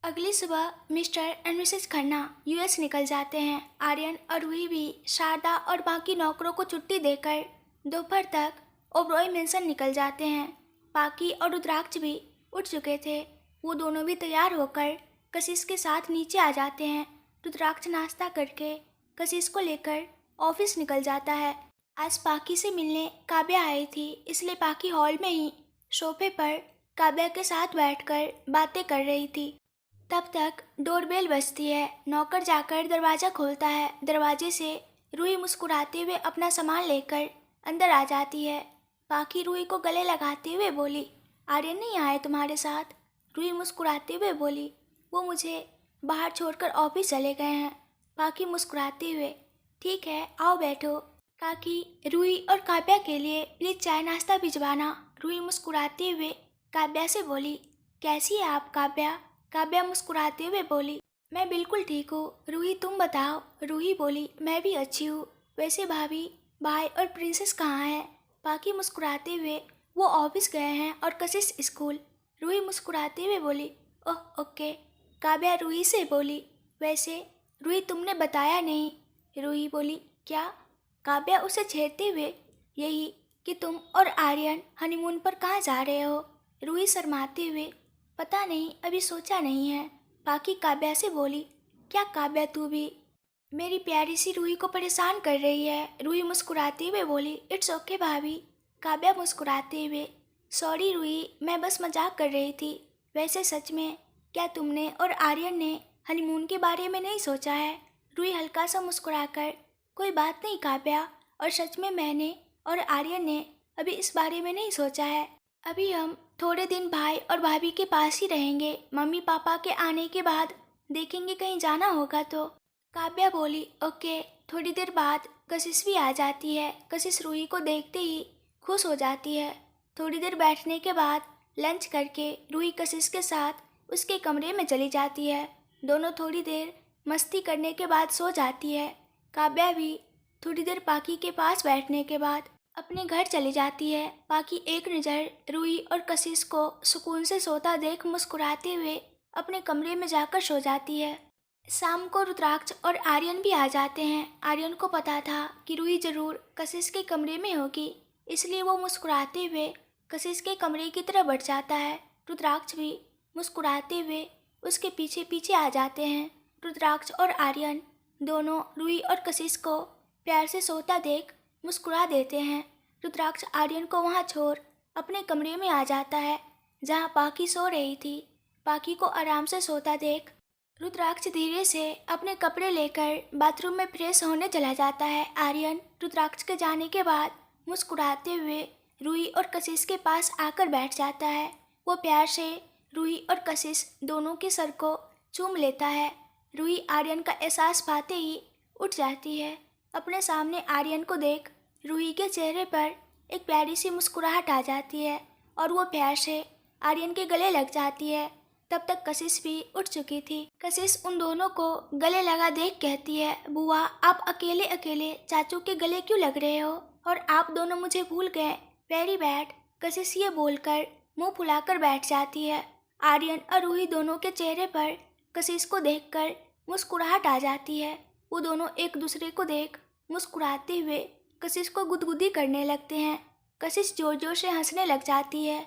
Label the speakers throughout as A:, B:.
A: अगली सुबह mister and Mrs Khanna US निकल जाते हैं। आर्यन और रूही भी शारदा और बाकी नौकरों को छुट्टी देकर दोपहर तक ओबरॉय मेंशन निकल जाते हैं। पाकी और रुद्राक्ष भी उठ चुके थे। वो दोनों भी तैयार होकर कशिश के साथ नीचे आ जाते हैं। रुद्राक्ष नाश्ता करके कशिश को लेकर ऑफिस निकल जाता है। आज पाकी से मिलने काव्या आई थी, इसलिए पाकी हॉल में ही सोफे पर काव्या के साथ बैठकर बातें कर रही थी। तब तक डोरबेल बजती है। नौकर जाकर दरवाज़ा खोलता है। दरवाजे से रूही मुस्कुराते हुए अपना सामान लेकर अंदर आ जाती है। पाकी रूही को गले लगाते हुए बोली, आर्यन नहीं आए तुम्हारे साथ? रूही मुस्कुराते हुए बोली, वो मुझे बाहर छोड़कर ऑफिस चले गए हैं। पाकी मुस्कुराते हुए, ठीक है आओ बैठो। काकी रूही और काव्या के लिए प्लीज़ चाय नाश्ता भिजवाना। रूही मुस्कुराते हुए काव्या से बोली, कैसी है आप काव्या? काव्या मुस्कुराते हुए बोली, मैं बिल्कुल ठीक हूँ। रूही तुम बताओ? रूही बोली, मैं भी अच्छी हूँ। वैसे भाभी, भाई और प्रिंसेस कहाँ हैं? पाकी मुस्कुराते हुए, वो ऑफिस गए हैं और कशिश स्कूल। रूही मुस्कुराते हुए बोली, ओह ओके। काव्या रूही से बोली, वैसे रूही तुमने बताया नहीं। रूही बोली, क्या? काव्या उसे छेड़ते हुए, यही कि तुम और आर्यन हनीमून पर कहाँ जा रहे हो। रूही शर्माते हुए, पता नहीं, अभी सोचा नहीं है। बाकी काव्या से बोली, क्या काव्या तू भी मेरी प्यारी सी रूही को परेशान कर रही है? रूही मुस्कुराते हुए बोली, इट्स ओके भाभी। काव्या मुस्कुराते हुए, सॉरी रूही, मैं बस मजाक कर रही थी। वैसे सच में क्या तुमने और आर्यन ने हनीमून के बारे में नहीं सोचा है? रूही हल्का सा मुस्कुराकर, कोई बात नहीं काव्या, और सच में मैंने और आर्यन ने अभी इस बारे में नहीं सोचा है। अभी हम थोड़े दिन भाई और भाभी के पास ही रहेंगे। मम्मी पापा के आने के बाद देखेंगे, कहीं जाना होगा तो। काव्या बोली, ओके। थोड़ी देर बाद कशिश भी आ जाती है। कशिश रूही को देखते ही खुश हो जाती है। थोड़ी देर बैठने के बाद लंच करके रूही कशिश के साथ उसके कमरे में चली जाती है। दोनों थोड़ी देर मस्ती करने के बाद सो जाती है। काव्या भी थोड़ी देर पाकी के पास बैठने के बाद अपने घर चली जाती है। बाकी एक नज़र रूही और कशिश को सुकून से सोता देख मुस्कुराते हुए अपने कमरे में जाकर सो जाती है। शाम को रुद्राक्ष और आर्यन भी आ जाते हैं। आर्यन को पता था कि रूही जरूर कशिश के कमरे में होगी, इसलिए वो मुस्कुराते हुए कशिश के कमरे की तरफ बढ़ जाता है। रुद्राक्ष भी मुस्कुराते हुए उसके पीछे पीछे आ जाते हैं। रुद्राक्ष और आर्यन दोनों रूही और कशिश को प्यार से सोता देख मुस्कुरा देते हैं। रुद्राक्ष आर्यन को वहाँ छोड़ अपने कमरे में आ जाता है जहाँ पाकी सो रही थी। पाकी को आराम से सोता देख रुद्राक्ष धीरे से अपने कपड़े लेकर बाथरूम में फ्रेश होने चला जाता है। आर्यन रुद्राक्ष के जाने के बाद मुस्कुराते हुए रूही और कशिश के पास आकर बैठ जाता है। वो प्यार से रूही और कशिश दोनों के सर को चूम लेता है। रूही आर्यन का एहसास पाते ही उठ जाती है। अपने सामने आर्यन को देख रूही के चेहरे पर एक प्यारी सी मुस्कुराहट आ जाती है और वो प्यार से आर्यन के गले लग जाती है। तब तक कशिश भी उठ चुकी थी। कशिश उन दोनों को गले लगा देख कहती है, बुआ आप अकेले अकेले चाचू के गले क्यों लग रहे हो, और आप दोनों मुझे भूल गए। Very bad. कशिश ये बोलकर मुंह फुलाकर बैठ जाती है। आर्यन और रूही दोनों के चेहरे पर कशिश को देखकर मुस्कुराहट आ जाती है। वो दोनों एक दूसरे को देख मुस्कुराते हुए कशिश को गुदगुदी करने लगते हैं। कशिश जोर जोर से हंसने लग जाती है।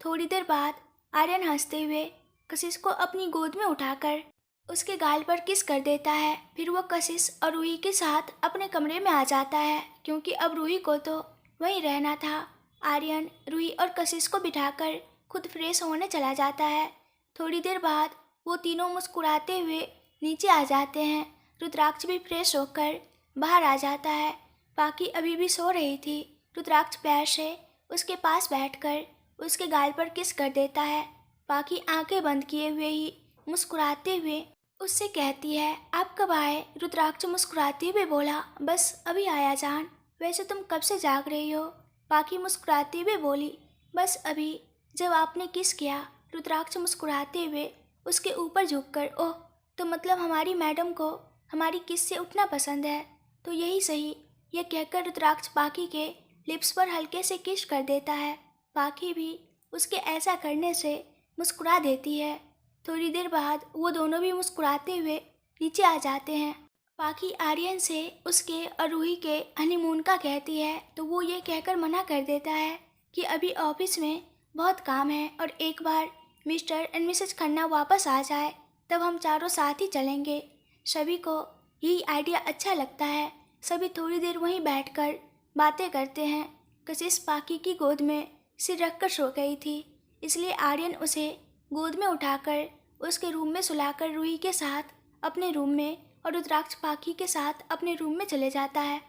A: थोड़ी देर बाद आर्यन हंसते हुए कशिश को अपनी गोद में उठाकर उसके गाल पर किस कर देता है। फिर वो कशिश और रूही के साथ अपने कमरे में आ जाता है, क्योंकि अब रूही को तो वहीं रहना था। आर्यन रूही और कशिश को बिठाकर खुद फ्रेश होने चला जाता है। थोड़ी देर बाद वो तीनों मुस्कुराते हुए नीचे आ जाते हैं। रुद्राक्ष भी फ्रेश होकर बाहर आ जाता है। पाकी अभी भी सो रही थी। रुद्राक्ष प्यार से उसके पास बैठकर उसके गाल पर किस कर देता है। पाकी आंखें बंद किए हुए ही मुस्कुराते हुए उससे कहती है, आप कब आए? रुद्राक्ष मुस्कुराते हुए बोला, बस अभी आया जान। वैसे तुम कब से जाग रही हो? पाकी मुस्कुराते हुए बोली, बस अभी, जब आपने किस किया। रुद्राक्ष मुस्कुराते हुए उसके ऊपर झुककर, ओह, तो मतलब हमारी मैडम को हमारी किस से उठना पसंद है, तो यही सही। यह कहकर रुद्राक्ष पाकी के लिप्स पर हल्के से किस कर देता है। पाकी भी उसके ऐसा करने से मुस्कुरा देती है। थोड़ी देर बाद वो दोनों भी मुस्कुराते हुए नीचे आ जाते हैं। पाकी आर्यन से उसके और रूही के हनीमून का कहती है तो वो ये कहकर मना कर देता है कि अभी ऑफिस में बहुत काम है और एक बार मिस्टर एंड मिसेस खन्ना वापस आ जाए तब हम चारों साथ ही चलेंगे। सभी को यही आइडिया अच्छा लगता है। सभी थोड़ी देर वहीं बैठकर बातें करते हैं। कशिश पाकी की गोद में सिर रखकर सो गई थी, इसलिए आर्यन उसे गोद में उठाकर उसके रूम में सुलाकर रूही के साथ अपने रूम में और रुद्राक्ष पाकी के साथ अपने रूम में चले जाता है।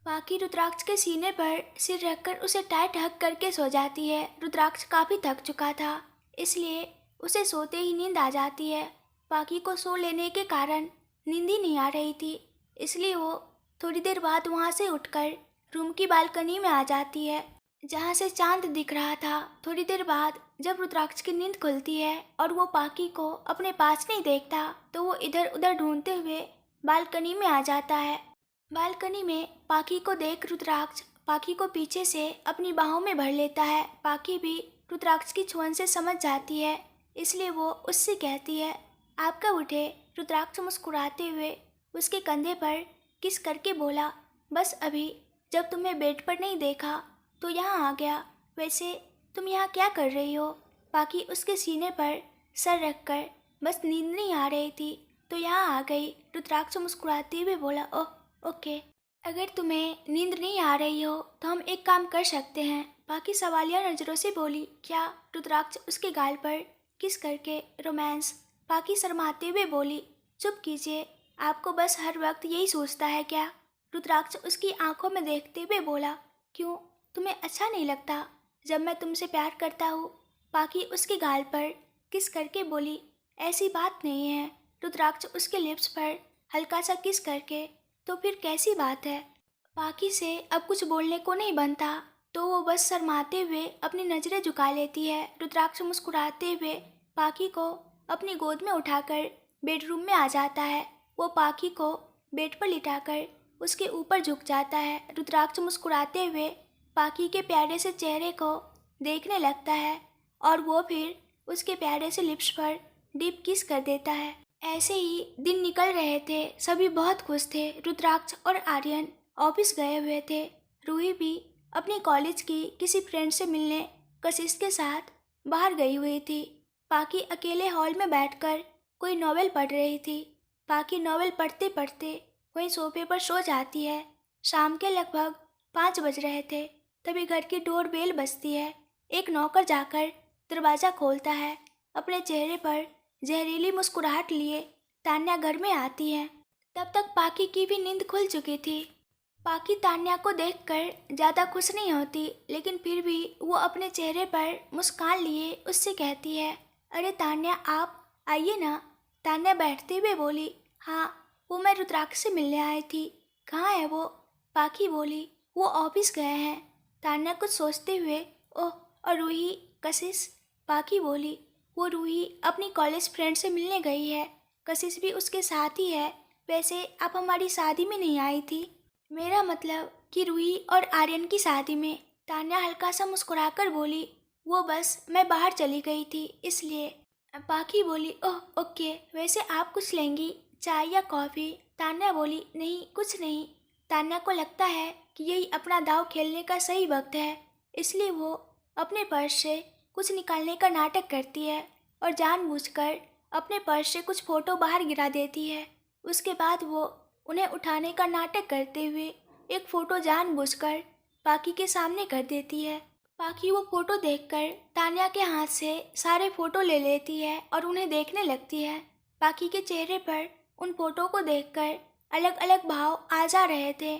A: पाकी रुद्राक्ष के सीने पर सिर रखकर उसे टाइट हग करके सो जाती है। रुद्राक्ष काफ़ी थक चुका था, इसलिए उसे सोते ही नींद आ जाती है। पाकी को सो लेने के कारण नींद ही नहीं आ रही थी, इसलिए वो थोड़ी देर बाद वहाँ से उठकर रूम की बालकनी में आ जाती है, जहाँ से चांद दिख रहा था। थोड़ी देर बाद जब रुद्राक्ष की नींद खुलती है और वो पाकी को अपने पास नहीं देखता तो वो इधर उधर ढूंढते हुए बालकनी में आ जाता है। बालकनी में पाकी को देख रुद्राक्ष पाकी को पीछे से अपनी बाहों में भर लेता है। पाकी भी रुद्राक्ष की छुअन से समझ जाती है, इसलिए वो उससे कहती है, आप कब उठे? रुद्राक्ष मुस्कुराते हुए उसके कंधे पर किस करके बोला, बस अभी, जब तुम्हें बेड पर नहीं देखा तो यहाँ आ गया। वैसे तुम यहाँ क्या कर रही हो? पाकी उसके सीने पर सर रखकर, बस नींद नहीं आ रही थी तो यहाँ आ गई। रुद्राक्ष मुस्कुराते हुए बोला, ओह ओके, अगर तुम्हें नींद नहीं आ रही हो तो हम एक काम कर सकते हैं। पाकी सवालिया नज़रों से बोली, क्या? रुद्राक्ष उसके गाल पर किस करके, रोमांस। पाकी शर्माते हुए बोली, चुप कीजिए, आपको बस हर वक्त यही सोचता है क्या? रुद्राक्ष उसकी आंखों में देखते हुए बोला, क्यों, तुम्हें अच्छा नहीं लगता जब मैं तुमसे प्यार करता हूँ? पाकी उसके गाल पर किस करके बोली, ऐसी बात नहीं है। रुद्राक्ष उसके लिप्स पर हल्का सा किस करके, तो फिर कैसी बात है? पाकी से अब कुछ बोलने को नहीं बनता तो वो बस शर्माते हुए अपनी नज़रें झुका लेती है। रुद्राक्ष मुस्कुराते हुए पाकी को अपनी गोद में उठाकर बेडरूम में आ जाता है। वो पाकी को बेड पर लिटाकर उसके ऊपर झुक जाता है। रुद्राक्ष मुस्कुराते हुए पाकी के प्यारे से चेहरे को देखने लगता है और वो फिर उसके प्यारे से लिप्स पर डीप किस कर देता है। ऐसे ही दिन निकल रहे थे। सभी बहुत खुश थे। रुद्राक्ष और आर्यन ऑफिस गए हुए थे। रूही भी अपनी कॉलेज की किसी फ्रेंड से मिलने कशिश के साथ बाहर गई हुई थी। पाकी अकेले हॉल में बैठकर कोई नॉवेल पढ़ रही थी। पाकी नॉवेल पढ़ते पढ़ते वहीं सोफे पर सो जाती है। शाम के लगभग 5 बज रहे थे, तभी घर की डोर बेल बजती है। एक नौकर जाकर दरवाज़ा खोलता है। अपने चेहरे पर जहरीली मुस्कुराहट लिए तान्या घर में आती है। तब तक पाकी की भी नींद खुल चुकी थी। पाकी तान्या को देखकर ज़्यादा खुश नहीं होती, लेकिन फिर भी वो अपने चेहरे पर मुस्कान लिए उससे कहती है, अरे तान्या, आप आइए ना। तान्या बैठते हुए बोली, हाँ, वो मैं रुद्राक्ष से मिलने आई थी। कहाँ है वो? पाकी बोली, वो ऑफिस गए हैं। तान्या कुछ सोचते हुए, ओह, और रूही, कशिश? पाकी बोली, वो रूही अपनी कॉलेज फ्रेंड से मिलने गई है। कशिश भी उसके साथ ही है। वैसे आप हमारी शादी में नहीं आई थी? मेरा मतलब कि रूही और आर्यन की शादी में। तान्या हल्का सा मुस्कुराकर बोली, वो बस मैं बाहर चली गई थी इसलिए। पाकी बोली, ओह ओके, वैसे आप कुछ लेंगी, चाय या कॉफ़ी? तान्या बोली, नहीं, कुछ नहीं। तान्या को लगता है कि यही अपना दांव खेलने का सही वक्त है, इसलिए वो अपने पर्स से कुछ निकालने का नाटक करती है और जानबूझकर अपने पर्स से कुछ फ़ोटो बाहर गिरा देती है। उसके बाद वो उन्हें उठाने का नाटक करते हुए एक फ़ोटो जानबूझकर पाकी के सामने कर देती है। पाकी वो फ़ोटो देखकर तान्या के हाथ से सारे फ़ोटो ले लेती है और उन्हें देखने लगती है। पाकी के चेहरे पर उन फ़ोटो को देखकर अलग अलग भाव आ जा रहे थे।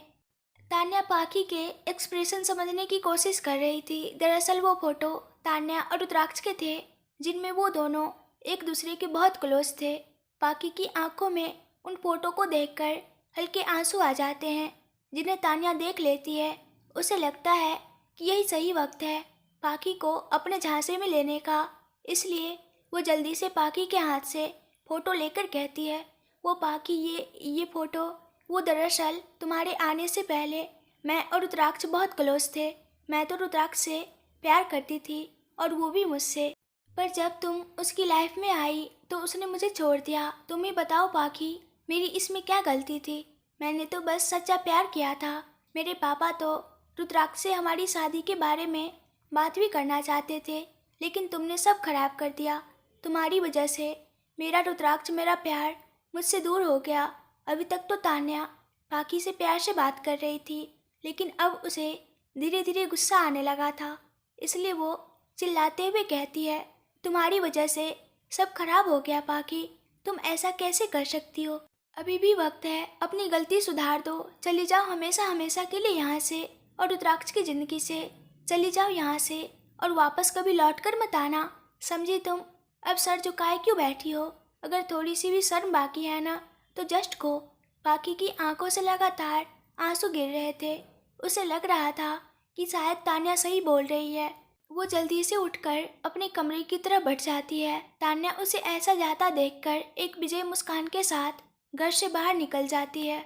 A: तान्या पाकी के एक्सप्रेशन समझने की कोशिश कर रही थी। दरअसल वो फ़ोटो तान्या और रुद्राक्ष के थे, जिनमें वो दोनों एक दूसरे के बहुत क्लोज थे। पाकी की आंखों में उन फ़ोटो को देखकर हल्के आंसू आ जाते हैं, जिन्हें तान्या देख लेती है। उसे लगता है कि यही सही वक्त है पाकी को अपने झांसे में लेने का, इसलिए वो जल्दी से पाकी के हाथ से फ़ोटो लेकर कहती है, वो पाकी, ये फ़ोटो, वो दरअसल तुम्हारे आने से पहले मैं और रुद्राक्ष बहुत क्लोज थे। मैं तो रुद्राक्ष से प्यार करती थी और वो भी मुझसे। पर जब तुम उसकी लाइफ में आई तो उसने मुझे छोड़ दिया। तुम ही बताओ पाखी, मेरी इसमें क्या गलती थी? मैंने तो बस सच्चा प्यार किया था। मेरे पापा तो रुद्राक्ष से हमारी शादी के बारे में बात भी करना चाहते थे, लेकिन तुमने सब खराब कर दिया। तुम्हारी वजह से मेरा रुद्राक्ष, मेरा प्यार मुझसे दूर हो गया। अभी तक तो तान्या पाखी से प्यार से बात कर रही थी, लेकिन अब उसे धीरे धीरे गुस्सा आने लगा था। इसलिए वो चिल्लाते हुए कहती है, तुम्हारी वजह से सब खराब हो गया पाखी। तुम ऐसा कैसे कर सकती हो? अभी भी वक्त है, अपनी गलती सुधार दो। चली जाओ हमेशा हमेशा के लिए यहाँ से, और रुद्राक्ष की जिंदगी से चली जाओ यहाँ से, और वापस कभी लौट कर मत आना। समझी तुम? अब सर झुकाए क्यों बैठी हो? अगर थोड़ी सी भी शर्म बाकी है ना तो जस्ट गो। पाखी की आंखों से लगातार आंसू गिर रहे थे। उसे लग रहा था कि शायद तान्या सही बोल रही है। वो जल्दी से उठकर अपने कमरे की तरफ बढ़ जाती है। तान्या उसे ऐसा जाता देखकर एक विजय मुस्कान के साथ घर से बाहर निकल जाती है।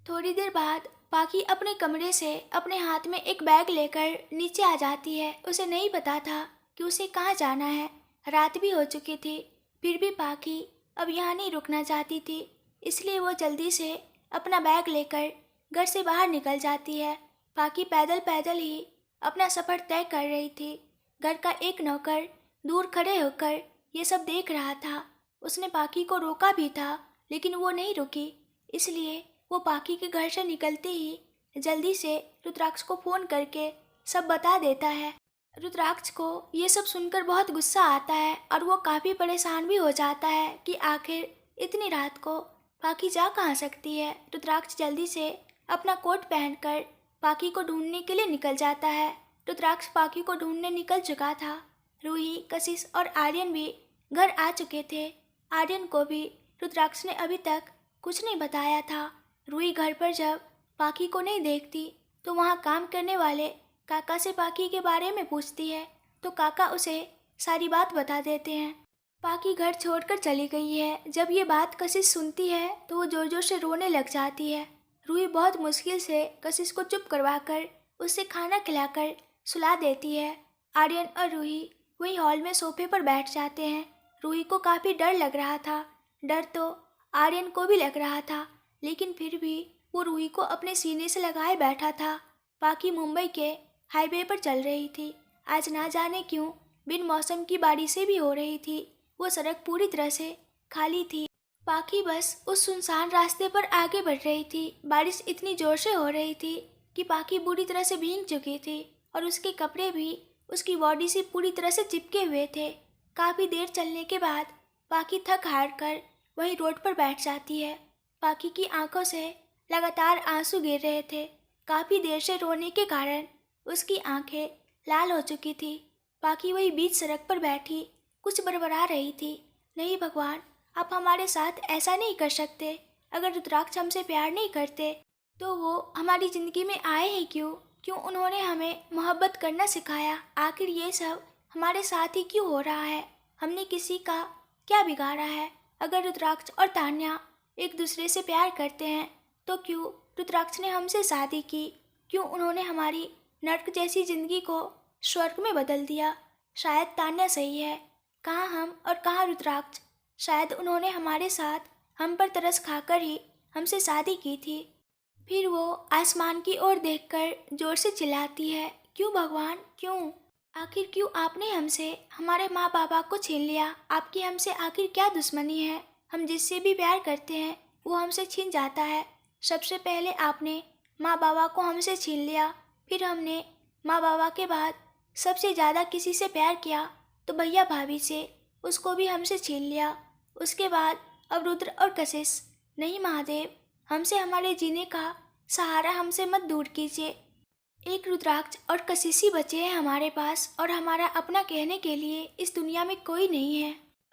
A: थोड़ी देर बाद पाखी अपने कमरे से अपने हाथ में एक बैग लेकर नीचे आ जाती है। उसे नहीं पता था कि उसे कहाँ जाना है। रात भी हो चुकी थी, फिर भी पाखी अब यहाँ नहीं रुकना चाहती थी। इसलिए वो जल्दी से अपना बैग लेकर घर से बाहर निकल जाती है। पाखी पैदल पैदल ही अपना सफ़र तय कर रही थी। घर का एक नौकर दूर खड़े होकर ये सब देख रहा था। उसने पाखी को रोका भी था, लेकिन वो नहीं रुकी। इसलिए वो पाखी के घर से निकलते ही जल्दी से रुद्राक्ष को फ़ोन करके सब बता देता है। रुद्राक्ष को ये सब सुनकर बहुत गुस्सा आता है और वो काफ़ी परेशान भी हो जाता है कि आखिर इतनी रात को पाखी जा कहाँ सकती है। रुद्राक्ष जल्दी से अपना कोट पहनकर पाखी को ढूंढने के लिए निकल जाता है। रुद्राक्ष पाखी को ढूंढने निकल चुका था। रूही, कशिश और आर्यन भी घर आ चुके थे। आर्यन को भी रुद्राक्ष ने अभी तक कुछ नहीं बताया था। रूही घर पर जब पाखी को नहीं देखती तो वहाँ काम करने वाले काका से पाखी के बारे में पूछती है, तो काका उसे सारी बात बता देते हैं। पाखी घर छोड़कर चली गई है। जब ये बात कशिश सुनती है तो वो जोर जोर से रोने लग जाती है। रूही बहुत मुश्किल से कशिश को चुप करवाकर उसे खाना खिलाकर सुला देती है। आर्यन और रूही वही हॉल में सोफे पर बैठ जाते हैं। रूही को काफ़ी डर लग रहा था। डर तो आर्यन को भी लग रहा था, लेकिन फिर भी वो रूही को अपने सीने से लगाए बैठा था। पाखी मुंबई के हाईवे पर चल रही थी। आज ना जाने क्यों बिन मौसम की बारिशें भी हो रही थी। वो सड़क पूरी तरह से खाली थी। पाखी बस उस सुनसान रास्ते पर आगे बढ़ रही थी। बारिश इतनी जोर से हो रही थी कि पाखी बुरी तरह से भीग चुकी थी और उसके कपड़े भी उसकी बॉडी से पूरी तरह से चिपके हुए थे। काफ़ी देर चलने के बाद पाखी थक हार कर वहीं रोड पर बैठ जाती है। पाखी की आंखों से लगातार आंसू गिर रहे थे। काफ़ी देर से रोने के कारण उसकी आंखें लाल हो चुकी थी। पाखी वही बीच सड़क पर बैठी कुछ बड़बड़ा रही थी। नहीं भगवान, आप हमारे साथ ऐसा नहीं कर सकते। अगर रुद्राक्ष हमसे प्यार नहीं करते तो वो हमारी ज़िंदगी में आए हैं क्यों? क्यों उन्होंने हमें मोहब्बत करना सिखाया? आखिर ये सब हमारे साथ ही क्यों हो रहा है? हमने किसी का क्या बिगाड़ा है? अगर रुद्राक्ष और तान्या एक दूसरे से प्यार करते हैं तो क्यों रुद्राक्ष ने हमसे शादी की? क्यों उन्होंने हमारी नर्क जैसी ज़िंदगी को स्वर्ग में बदल दिया? शायद तान्या सही है। कहाँ हम और कहाँ रुद्राक्ष? शायद उन्होंने हमारे साथ हम पर तरस खाकर ही हमसे शादी की थी। फिर वो आसमान की ओर देखकर जोर से चिल्लाती है, क्यों भगवान, क्यों? आखिर क्यों आपने हमसे हमारे माँ बाबा को छीन लिया? आपकी हमसे आखिर क्या दुश्मनी है? हम जिससे भी प्यार करते हैं वो हमसे छीन जाता है। सबसे पहले आपने माँ बाबा को हमसे छीन लिया, फिर हमने माँ बाबा के बाद सबसे ज़्यादा किसी से प्यार किया तो भैया भाभी से, उसको भी हमसे छीन लिया। उसके बाद अब रुद्र और कशिश। नहीं महादेव, हमसे हमारे जीने का सहारा हमसे मत दूर कीजिए। एक रुद्राक्ष और कशिश ही बचे हैं हमारे पास, और हमारा अपना कहने के लिए इस दुनिया में कोई नहीं है।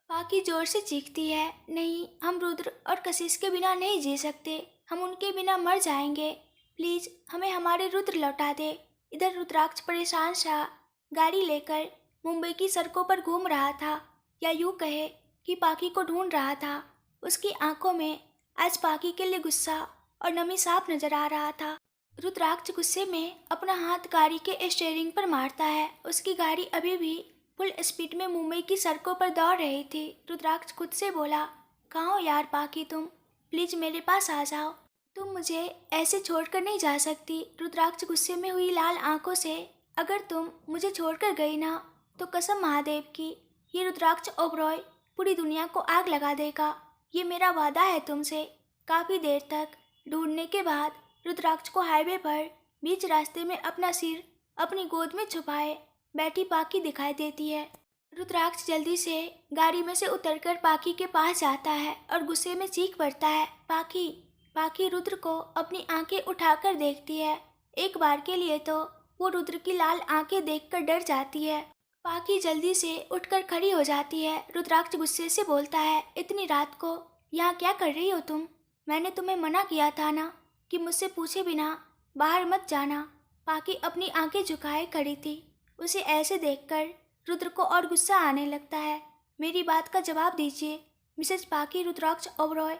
A: पाखी जोर से चीखती है, नहीं, हम रुद्र और कशिश के बिना नहीं जी सकते। हम उनके बिना मर जाएंगे। प्लीज़ हमें हमारे रुद्र लौटा दे। इधर रुद्राक्ष परेशान सा गाड़ी लेकर मुंबई की सड़कों पर घूम रहा था, या यूँ कहे कि पाखी को ढूंढ रहा था। उसकी आंखों में आज पाखी के लिए गुस्सा और नमी साफ नजर आ रहा था। रुद्राक्ष गुस्से में अपना हाथ गाड़ी के स्टीयरिंग पर मारता है। उसकी गाड़ी अभी भी फुल स्पीड में मुंबई की सड़कों पर दौड़ रही थी। रुद्राक्ष खुद से बोला, कहाँ हो यार पाकी तुम? प्लीज मेरे पास आ जाओ, तुम मुझे ऐसे छोड़कर नहीं जा सकती। रुद्राक्ष गुस्से में हुई लाल आंखों से, अगर तुम मुझे छोड़कर गई ना तो कसम महादेव की, ये रुद्राक्ष ओबरॉय पूरी दुनिया को आग लगा देगा। ये मेरा वादा है तुमसे। काफ़ी देर तक ढूंढने के बाद रुद्राक्ष को हाईवे पर बीच रास्ते में अपना सिर अपनी गोद में छुपाए बैठी पाकी दिखाई देती है। रुद्राक्ष जल्दी से गाड़ी में से उतरकर पाकी के पास जाता है और गुस्से में चीख पड़ता है, पाकी। पाकी रुद्र को अपनी आंखें उठाकर देखती है। एक बार के लिए तो वो रुद्र की लाल आंखें देखकर डर जाती है। पाकी जल्दी से उठकर खड़ी हो जाती है। रुद्राक्ष गुस्से से बोलता है, इतनी रात को यहाँ क्या कर रही हो तुम? मैंने तुम्हें मना किया था ना कि मुझसे पूछे बिना बाहर मत जाना। पाकी अपनी आंखें झुकाए खड़ी थी। उसे ऐसे देखकर रुद्र को और गुस्सा आने लगता है। मेरी बात का जवाब दीजिए मिसेज पाकी रुद्राक्ष ओबरॉय।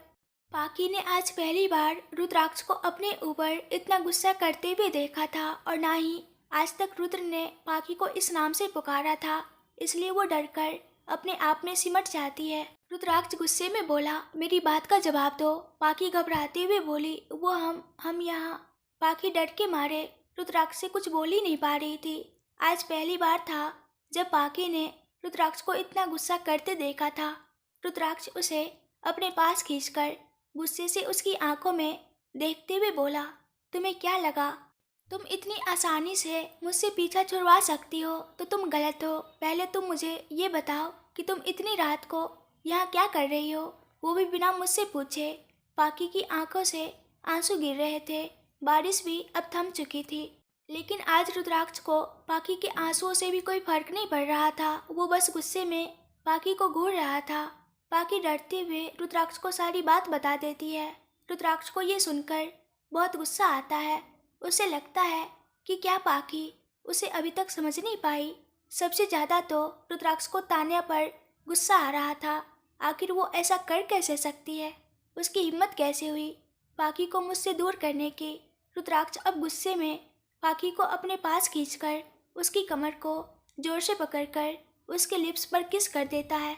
A: पाकी ने आज पहली बार रुद्राक्ष को अपने ऊपर इतना गुस्सा करते हुए देखा था और ना ही आज तक रुद्र ने पाकी को इस नाम से पुकारा था, इसलिए वो डरकर अपने आप में सिमट जाती है। रुद्राक्ष गुस्से में बोला, मेरी बात का जवाब दो। पाकी घबराते हुए बोली, वो हम यहाँ। पाकी डर के मारे रुद्राक्ष से कुछ बोल ही नहीं पा रही थी। आज पहली बार था जब पाकी ने रुद्राक्ष को इतना गुस्सा करते देखा था। रुद्राक्ष उसे अपने पास खींचकर गुस्से से उसकी आंखों में देखते हुए बोला, तुम्हें क्या लगा तुम इतनी आसानी से मुझसे पीछा छुड़वा सकती हो? तो तुम गलत हो। पहले तुम मुझे ये बताओ कि तुम इतनी रात को यहाँ क्या कर रही हो, वो भी बिना मुझसे पूछे। पाकी की आंखों से आंसू गिर रहे थे। बारिश भी अब थम चुकी थी, लेकिन आज रुद्राक्ष को पाकी के आंसुओं से भी कोई फर्क नहीं पड़ रहा था। वो बस गुस्से में पाकी को घूर रहा था। पाकी डरते हुए रुद्राक्ष को सारी बात बता देती है। रुद्राक्ष को ये सुनकर बहुत गुस्सा आता है। उसे लगता है कि क्या पाकी उसे अभी तक समझ नहीं पाई। सबसे ज़्यादा तो रुद्राक्ष को तान्या पर गुस्सा आ रहा था। आखिर वो ऐसा कर कैसे सकती है? उसकी हिम्मत कैसे हुई पाकी को मुझसे दूर करने की? रुद्राक्ष अब गुस्से में पाकी को अपने पास खींचकर उसकी कमर को जोर से पकड़कर उसके लिप्स पर किस कर देता है।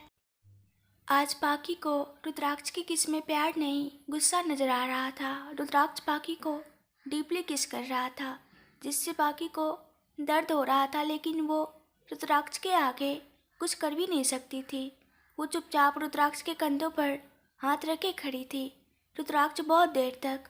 A: आज पाकी को रुद्राक्ष की किस में प्यार नहीं, गुस्सा नजर आ रहा था। रुद्राक्ष पाकी को डीपली किस कर रहा था, जिससे पाकी को दर्द हो रहा था, लेकिन वो रुद्राक्ष के आगे कुछ कर भी नहीं सकती थी। वो चुपचाप रुद्राक्ष के कंधों पर हाथ रखे खड़ी थी। रुद्राक्ष बहुत देर तक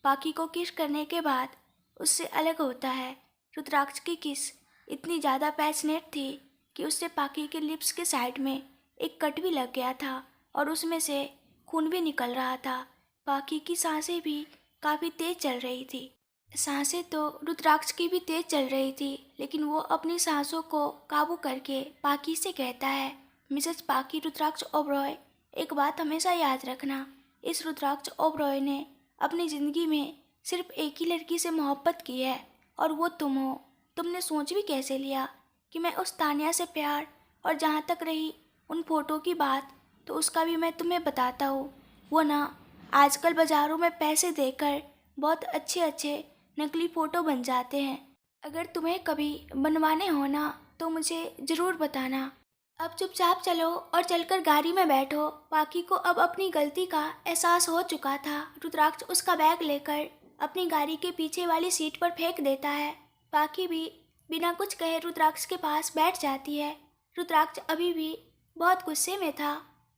A: पाकी को किस करने के बाद उससे अलग होता है। रुद्राक्ष की किस इतनी ज़्यादा पैशनेट थी कि उससे पाकी के लिप्स के साइड में एक कट भी लग गया था और उसमें से खून भी निकल रहा था। पाकी की सांसें भी काफ़ी तेज चल रही थी। सांसें तो रुद्राक्ष की भी तेज चल रही थी, लेकिन वो अपनी सांसों को काबू करके पाकी से कहता है, मिसेज पाकी रुद्राक्ष ओबरॉय, एक बात हमेशा याद रखना, इस रुद्राक्ष ओबरॉय ने अपनी ज़िंदगी में सिर्फ एक ही लड़की से मोहब्बत की है और वो तुम हो। तुमने सोच भी कैसे लिया कि मैं उस तान्या से प्यार, और जहाँ तक रही उन फ़ोटो की बात, तो उसका भी मैं तुम्हें बताता हूँ। वो ना आजकल बाज़ारों में पैसे देकर बहुत अच्छे अच्छे नकली फ़ोटो बन जाते हैं। अगर तुम्हें कभी बनवाने हो ना तो मुझे ज़रूर बताना। अब चुपचाप चलो और चलकर गाड़ी में बैठो। पाकी को अब अपनी गलती का एहसास हो चुका था। रुद्राक्ष उसका बैग लेकर अपनी गाड़ी के पीछे वाली सीट पर फेंक देता है। पाकी भी बिना कुछ कहे रुद्राक्ष के पास बैठ जाती है। रुद्राक्ष अभी भी बहुत गुस्से में था।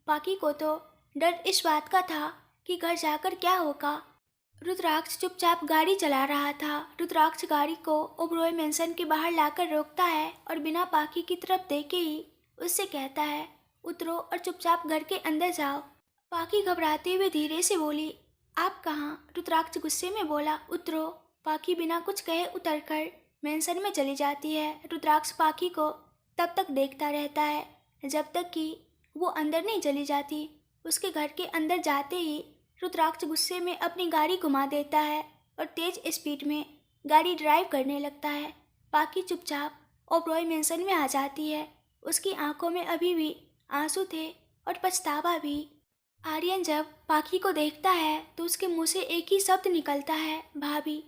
A: पाकी को तो डर इस बात का था कि घर जाकर क्या होगा। रुद्राक्ष चुपचाप गाड़ी चला रहा था। रुद्राक्ष गाड़ी को ओबरॉय मेंशन के बाहर लाकर रोकता है और बिना पाकी की तरफ देखे ही उससे कहता है, उतरो और चुपचाप घर के अंदर जाओ। पाकी घबराते हुए धीरे से बोली, आप कहाँ? रुद्राक्ष गुस्से में बोला, उतरो। पाकी बिना कुछ कहे उतरकर मेंशन में चली जाती है। रुद्राक्ष पाकी को तब तक देखता रहता है जब तक कि वो अंदर नहीं चली जाती। उसके घर के अंदर जाते ही रुद्राक्ष गुस्से में अपनी गाड़ी घुमा देता है और तेज स्पीड में गाड़ी ड्राइव करने लगता है। पाकी चुपचाप ओबरॉय मेंशन में आ जाती है। उसकी आंखों में अभी भी आंसू थे और पछतावा भी। आर्यन जब पाकी को देखता है तो उसके मुंह से एक ही शब्द निकलता है, भाभी।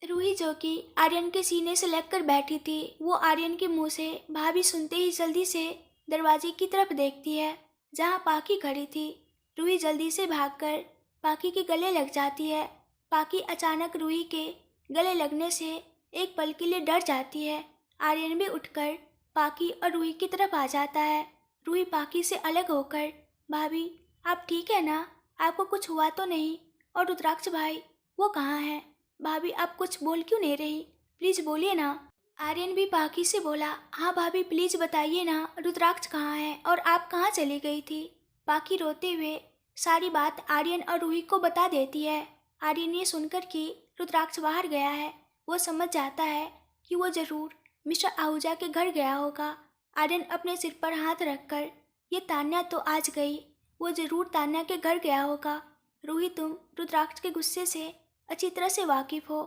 A: रूही जो कि आर्यन के सीने से लगकर बैठी थी, वो आर्यन के मुंह से भाभी सुनते ही जल्दी से दरवाजे की तरफ देखती है जहां पाकी खड़ी थी। रूही जल्दी से भागकर पाकी के गले लग जाती है। पाकी अचानक रूही के गले लगने से एक पल के लिए डर जाती है। आर्यन भी उठकर पाकी और रूही की तरफ आ जाता है। रूही पाकी से अलग होकर, भाभी आप ठीक है ना, आपको कुछ हुआ तो नहीं? और रुद्राक्ष भाई वो कहाँ है? भाभी आप कुछ बोल क्यों नहीं रही, प्लीज बोलिए ना। आर्यन भी पाकी से बोला, हाँ भाभी प्लीज बताइए ना, रुद्राक्ष कहाँ है और आप कहाँ चली गई थी? पाकी रोते हुए सारी बात आर्यन और रूही को बता देती है। आर्यन ये सुनकर कि रुद्राक्ष बाहर गया है, वो समझ जाता है कि वो जरूर मिस्टर आहूजा के घर गया होगा। आर्यन अपने सिर पर हाथ रखकर, ये तान्या तो आज गई, वो जरूर तान्या के घर गया होगा। रूही तुम रुद्राक्ष के गुस्से से अच्छी तरह से वाकिफ हो।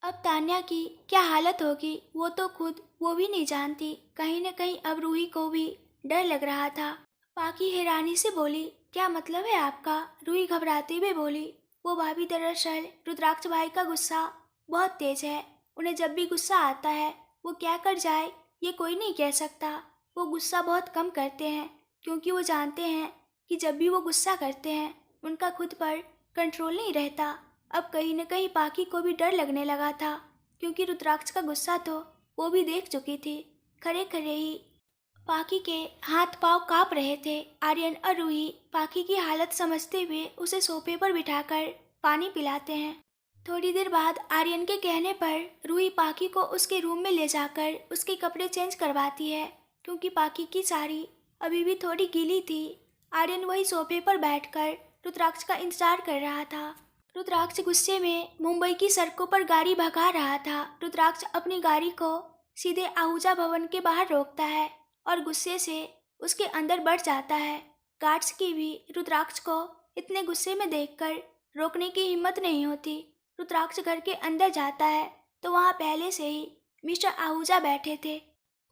A: अब तान्या की क्या हालत होगी वो तो खुद वो भी नहीं जानती। कहीं न कहीं अब रूही को भी डर लग रहा था। पाकी हैरानी से बोली, क्या मतलब है आपका? रूही घबराते हुए बोली, वो भाभी दरअसल रुद्राक्ष भाई का गुस्सा बहुत तेज है। उन्हें जब भी गुस्सा आता है वो क्या कर जाए ये कोई नहीं कह सकता। वो गुस्सा बहुत कम करते हैं क्योंकि वो जानते हैं कि जब भी वो गुस्सा करते हैं उनका खुद पर कंट्रोल नहीं रहता। अब कहीं न कहीं पाकी को भी डर लगने लगा था क्योंकि रुद्राक्ष का गुस्सा तो वो भी देख चुकी थी। खड़े खड़े ही पाकी के हाथ पांव कांप रहे थे। आर्यन और रूही पाकी की हालत समझते हुए उसे सोफे पर बिठाकर पानी पिलाते हैं। थोड़ी देर बाद आर्यन के कहने पर रूही पाकी को उसके रूम में ले जाकर उसके कपड़े चेंज करवाती है क्योंकि पाकी की साड़ी अभी भी थोड़ी गीली थी। आर्यन वही सोफे पर बैठकर रुद्राक्ष का इंतजार कर रहा था। रुद्राक्ष गुस्से में मुंबई की सड़कों पर गाड़ी भगा रहा था। रुद्राक्ष अपनी गाड़ी को सीधे आहूजा भवन के बाहर रोकता है और गुस्से से उसके अंदर बढ़ जाता है। गार्ड्स की भी रुद्राक्ष को इतने गुस्से में देखकर रोकने की हिम्मत नहीं होती। रुद्राक्ष घर के अंदर जाता है तो वहाँ पहले से ही मिस्टर आहूजा बैठे थे।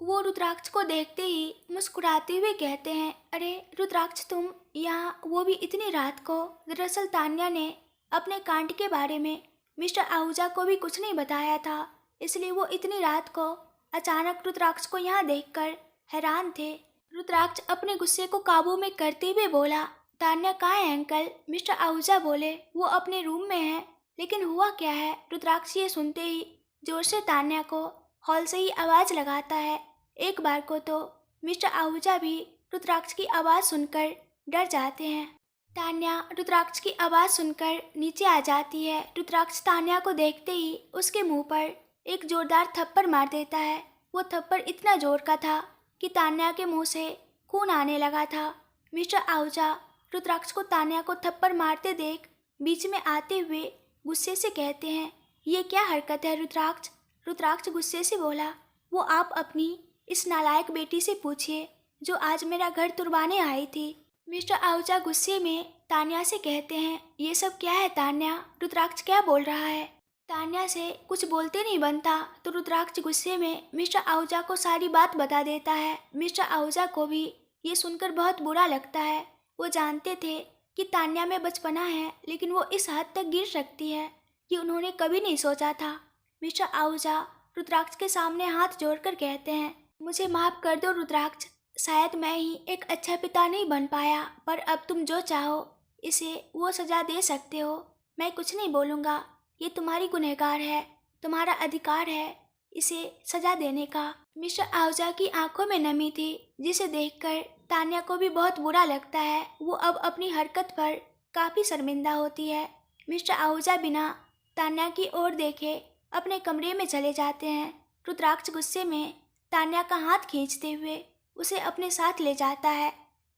A: वो रुद्राक्ष को देखते ही मुस्कुराते हुए कहते हैं, अरे रुद्राक्ष तुम यहाँ, वो भी इतनी रात को। दरअसल तान्या ने अपने कांड के बारे में मिस्टर आहूजा को भी कुछ नहीं बताया था, इसलिए वो इतनी रात को अचानक रुद्राक्ष को यहाँ देखकर हैरान थे। रुद्राक्ष अपने गुस्से को काबू में करते हुए बोला, तान्या कहाँ है अंकल? मिस्टर आहूजा बोले, वो अपने रूम में है। लेकिन हुआ क्या है? रुद्राक्ष ये सुनते ही जोर से तान्या को हॉल से ही आवाज लगाता है। एक बार को तो मिस्टर आहूजा भी रुद्राक्ष की आवाज सुनकर डर जाते हैं। तान्या रुद्राक्ष की आवाज सुनकर नीचे आ जाती है। रुद्राक्ष तान्या को देखते ही उसके मुंह पर एक जोरदार थप्पड़ मार देता है। वो थप्पड़ इतना जोर का था कि तान्या के मुंह से खून आने लगा था। मिस्टर आहूजा रुद्राक्ष को तान्या को थप्पड़ मारते देख बीच में आते हुए गुस्से से कहते हैं, ये क्या हरकत है रुद्राक्ष? रुद्राक्ष गुस्से से बोला, वो आप अपनी इस नालायक बेटी से पूछिए जो आज मेरा घर तुड़वाने आई थी। मिस्टर आहूजा गुस्से में तान्या से कहते हैं, ये सब क्या है तान्या? रुद्राक्ष क्या बोल रहा है? तान्या से कुछ बोलते नहीं बनता तो रुद्राक्ष गुस्से में मिस्टर आहूजा को सारी बात बता देता है। मिस्टर आहूजा को भी ये सुनकर बहुत बुरा लगता है। वो जानते थे कि तान्या में बचपना है लेकिन वो इस हद तक गिर सकती है ये उन्होंने कभी नहीं सोचा था। मिस्टर आहूजा रुद्राक्ष के सामने हाथ जोड़कर कहते हैं, मुझे माफ़ कर दो रुद्राक्ष, शायद मैं ही एक अच्छा पिता नहीं बन पाया, पर अब तुम जो चाहो इसे वो सज़ा दे सकते हो। मैं कुछ नहीं बोलूँगा, ये तुम्हारी गुनहगार है, तुम्हारा अधिकार है इसे सज़ा देने का। मिस्टर आहूजा की आंखों में नमी थी जिसे देखकर तान्या को भी बहुत बुरा लगता है। वो अब अपनी हरकत पर काफ़ी शर्मिंदा होती है। मिस्टर आहूजा बिना तान्या की ओर देखे अपने कमरे में चले जाते हैं। रुद्राक्ष गुस्से में तान्या का हाथ खींचते हुए उसे अपने साथ ले जाता है।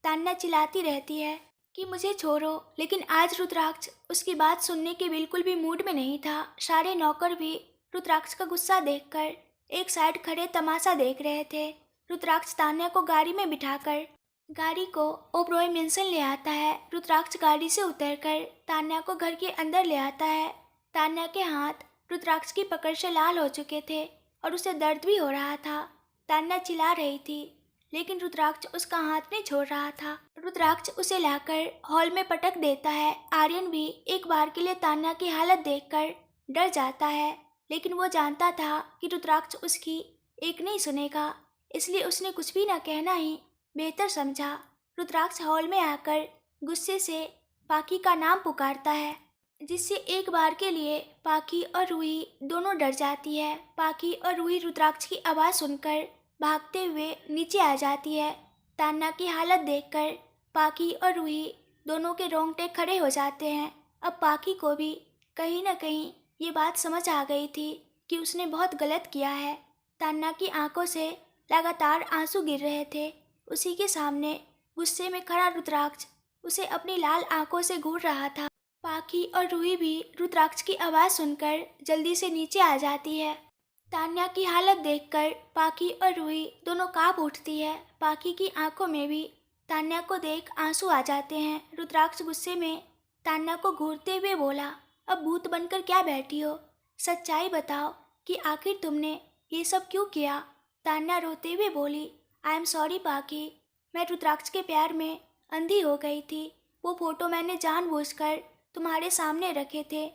A: तान्या चिल्लाती रहती है कि मुझे छोड़ो, लेकिन आज रुद्राक्ष उसकी बात सुनने के बिल्कुल भी मूड में नहीं था। सारे नौकर भी रुद्राक्ष का गुस्सा देखकर एक साइड खड़े तमाशा देख रहे थे। रुद्राक्ष तान्या को गाड़ी में बिठाकर गाड़ी को ओबरॉय मेंशन ले आता है। रुद्राक्ष गाड़ी से उतरकर तान्या को घर के अंदर ले आता है। तान्या के हाथ रुद्राक्ष की पकड़ से लाल हो चुके थे और उसे दर्द भी हो रहा था। तान्या चिल्ला रही थी लेकिन रुद्राक्ष उसका हाथ नहीं छोड़ रहा था। रुद्राक्ष उसे लाकर हॉल में पटक देता है। आर्यन भी एक बार के लिए तान्या की हालत देखकर डर जाता है। लेकिन वो जानता था कि रुद्राक्ष उसकी एक नहीं सुनेगा, इसलिए उसने कुछ भी न कहना ही बेहतर समझा। रुद्राक्ष हॉल में आकर गुस्से से पाकी का नाम पुकारता है, जिससे एक बार के लिए पाकी और रूही दोनों डर जाती है। पाकी और रूही रुद्राक्ष की आवाज़ सुनकर भागते हुए नीचे आ जाती है। तान्या की हालत देखकर पाकी और रूही दोनों के रोंगटे खड़े हो जाते हैं। अब पाकी को भी कहीं न कहीं ये बात समझ आ गई थी कि उसने बहुत गलत किया है। तान्या की आंखों से लगातार आंसू गिर रहे थे। उसी के सामने गुस्से में खड़ा रुद्राक्ष उसे अपनी लाल आंखों से घूर रहा था। पाकी और रूही भी रुद्राक्ष की आवाज़ सुनकर जल्दी से नीचे आ जाती है। तान्या की हालत देखकर पाकी और रूही दोनों कांप उठती है। पाकी की आंखों में भी तान्या को देख आंसू आ जाते हैं। रुद्राक्ष गुस्से में तान्या को घूरते हुए बोला, अब भूत बनकर क्या बैठी हो? सच्चाई बताओ कि आखिर तुमने ये सब क्यों किया? तान्या रोते हुए बोली, आई एम सॉरी पाकी, मैं रुद्राक्ष के प्यार में अंधी हो गई थी। वो फोटो मैंने जानबूझकर तुम्हारे सामने रखे थे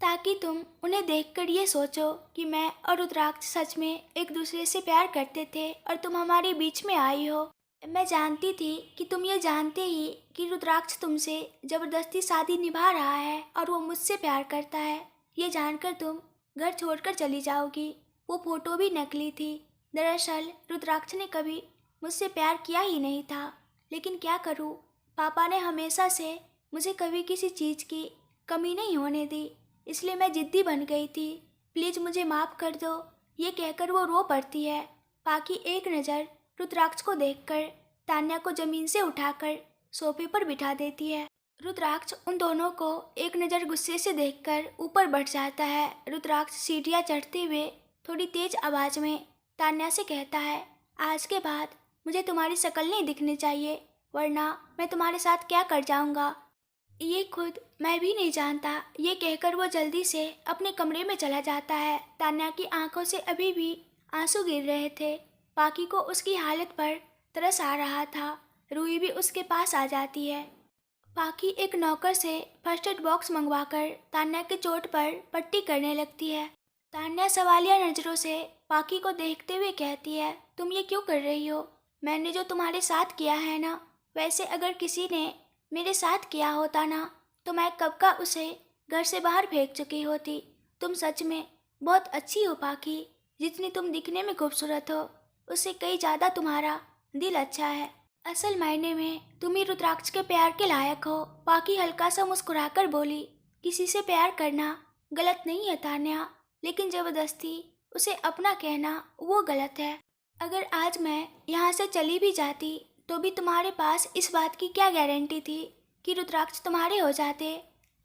A: ताकि तुम उन्हें देखकर ये सोचो कि मैं और रुद्राक्ष सच में एक दूसरे से प्यार करते थे और तुम हमारे बीच में आई हो। मैं जानती थी कि तुम ये जानते ही कि रुद्राक्ष तुमसे ज़बरदस्ती शादी निभा रहा है और वो मुझसे प्यार करता है, ये जानकर तुम घर छोड़कर चली जाओगी। वो फोटो भी नकली थी। दरअसल रुद्राक्ष ने कभी मुझसे प्यार किया ही नहीं था, लेकिन क्या करूँ, पापा ने हमेशा से मुझे कभी किसी चीज़ की कमी नहीं होने दी, इसलिए मैं जिद्दी बन गई थी। प्लीज़ मुझे माफ़ कर दो। ये कहकर वो रो पड़ती है। पाकी एक नज़र रुद्राक्ष को देखकर तान्या को ज़मीन से उठाकर सोफे पर बिठा देती है। रुद्राक्ष उन दोनों को एक नज़र गुस्से से देखकर ऊपर बढ़ जाता है। रुद्राक्ष सीढ़ियाँ चढ़ते हुए थोड़ी तेज आवाज़ में तान्या से कहता है, आज के बाद मुझे तुम्हारी शक्ल नहीं दिखनी चाहिए, वरना मैं तुम्हारे साथ क्या कर जाऊंगा, ये खुद मैं भी नहीं जानता। ये कहकर वो जल्दी से अपने कमरे में चला जाता है। तान्या की आंखों से अभी भी आंसू गिर रहे थे। पाकी को उसकी हालत पर तरस आ रहा था। रूही भी उसके पास आ जाती है। पाकी एक नौकर से फर्स्ट एड बॉक्स मंगवाकर तान्या के चोट पर पट्टी करने लगती है। तान्या सवालिया नज़रों से पाकी को देखते हुए कहती है, तुम ये क्यों कर रही हो? मैंने जो तुम्हारे साथ किया है ना, वैसे अगर किसी ने मेरे साथ किया होता ना, तो मैं कब का उसे घर से बाहर फेंक चुकी होती। तुम सच में बहुत अच्छी हो पाकी। जितनी तुम दिखने में खूबसूरत हो, उससे कई ज़्यादा तुम्हारा दिल अच्छा है। असल मायने में तुम ही रुद्राक्ष के प्यार के लायक हो। पाकी हल्का सा मुस्कुराकर बोली, किसी से प्यार करना गलत नहीं है तान्या, लेकिन ज़बरदस्ती उसे अपना कहना वो गलत है। अगर आज मैं यहाँ से चली भी जाती तो भी तुम्हारे पास इस बात की क्या गारंटी थी कि रुद्राक्ष तुम्हारे हो जाते?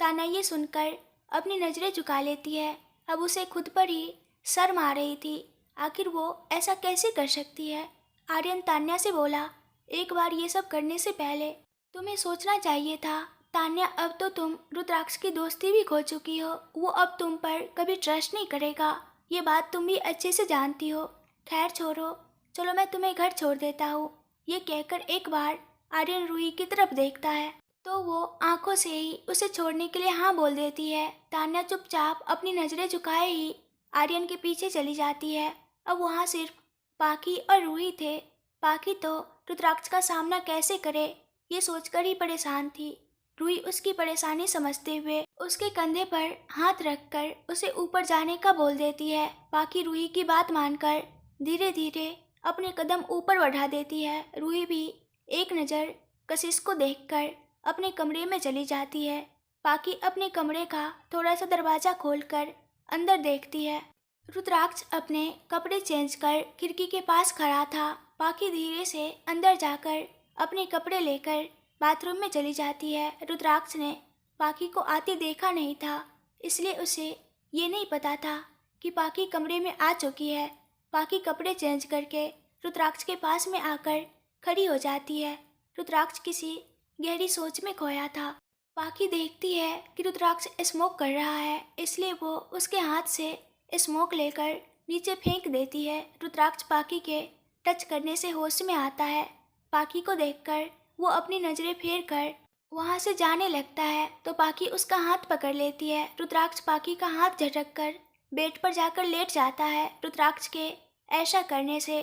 A: तान्या ये सुनकर अपनी नज़रें झुका लेती है। अब उसे खुद पर ही शर्म आ रही थी। आखिर वो ऐसा कैसे कर सकती है? आर्यन तान्या से बोला, एक बार ये सब करने से पहले तुम्हें सोचना चाहिए था। तान्या, अब तो तुम रुद्राक्ष की दोस्ती भी खो चुकी हो। वो अब तुम पर कभी ट्रस्ट नहीं करेगा, ये बात तुम भी अच्छे से जानती हो। खैर छोड़ो, चलो मैं तुम्हें घर छोड़ देता हूँ। ये कहकर एक बार आर्यन रूही की तरफ देखता है तो वो आंखों से ही उसे छोड़ने के लिए हाँ बोल देती है। तान्या चुपचाप अपनी नज़रें झुकाए ही आर्यन के पीछे चली जाती है। अब वहाँ सिर्फ पाकी और रूही थे। पाकी तो रुद्राक्ष का सामना कैसे करे ये सोचकर ही परेशान थी। रूही उसकी परेशानी समझते हुए उसके कंधे पर हाथ रखकर उसे ऊपर जाने का बोल देती है। पाकी रूही की बात मानकर धीरे धीरे अपने कदम ऊपर बढ़ा देती है। रूही भी एक नज़र कशिश को देखकर अपने कमरे में चली जाती है। पाकी अपने कमरे का थोड़ा सा दरवाज़ा खोलकर अंदर देखती है। रुद्राक्ष अपने कपड़े चेंज कर खिड़की के पास खड़ा था। पाकी धीरे से अंदर जाकर अपने कपड़े लेकर बाथरूम में चली जाती है। रुद्राक्ष ने पाकी को आते देखा नहीं था, इसलिए उसे ये नहीं पता था कि पाकी कमरे में आ चुकी है। पाकी कपड़े चेंज करके रुद्राक्ष के पास में आकर खड़ी हो जाती है। रुद्राक्ष किसी गहरी सोच में खोया था। पाकी देखती है कि रुद्राक्ष स्मोक कर रहा है, इसलिए वो उसके हाथ से स्मोक लेकर नीचे फेंक देती है। रुद्राक्ष पाकी के टच करने से होश में आता है। पाकी को देखकर वो अपनी नज़रें फेर कर वहाँ से जाने लगता है तो पाकी उसका हाथ पकड़ लेती है। रुद्राक्ष पाकी का हाथ झटक कर बेड पर जाकर लेट जाता है। रुद्राक्ष के ऐसा करने से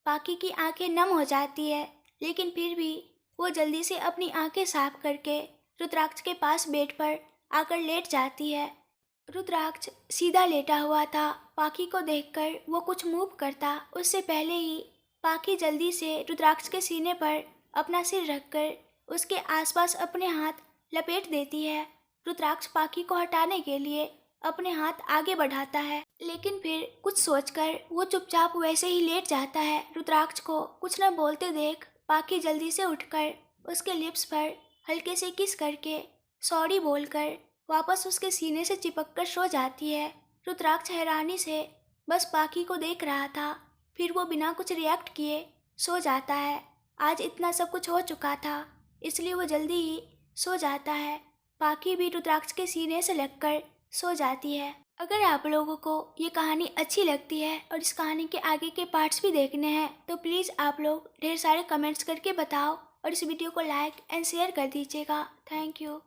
A: पाकी की आंखें नम हो जाती है, लेकिन फिर भी वो जल्दी से अपनी आंखें साफ करके रुद्राक्ष के पास बेड पर आकर लेट जाती है। रुद्राक्ष सीधा लेटा हुआ था। पाकी को देखकर वो कुछ मूव करता उससे पहले ही पाकी जल्दी से रुद्राक्ष के सीने पर अपना सिर रखकर उसके आसपास अपने हाथ लपेट देती है। रुद्राक्ष पाकी को हटाने के लिए अपने हाथ आगे बढ़ाता है, लेकिन फिर कुछ सोचकर वो चुपचाप वैसे ही लेट जाता है। रुद्राक्ष को कुछ न बोलते देख पाकी जल्दी से उठकर उसके लिप्स पर हल्के से किस करके सॉरी बोलकर वापस उसके सीने से चिपककर सो जाती है। रुद्राक्ष हैरानी से बस पाकी को देख रहा था, फिर वो बिना कुछ रिएक्ट किए सो जाता है। आज इतना सब कुछ हो चुका था, इसलिए वो जल्दी ही सो जाता है। पाकी भी रुद्राक्ष के सीने से लगकर सो जाती है। अगर आप लोगों को ये कहानी अच्छी लगती है और इस कहानी के आगे के पार्ट्स भी देखने हैं तो प्लीज़ आप लोग ढेर सारे कमेंट्स करके बताओ और इस वीडियो को लाइक एंड शेयर कर दीजिएगा। Thank you.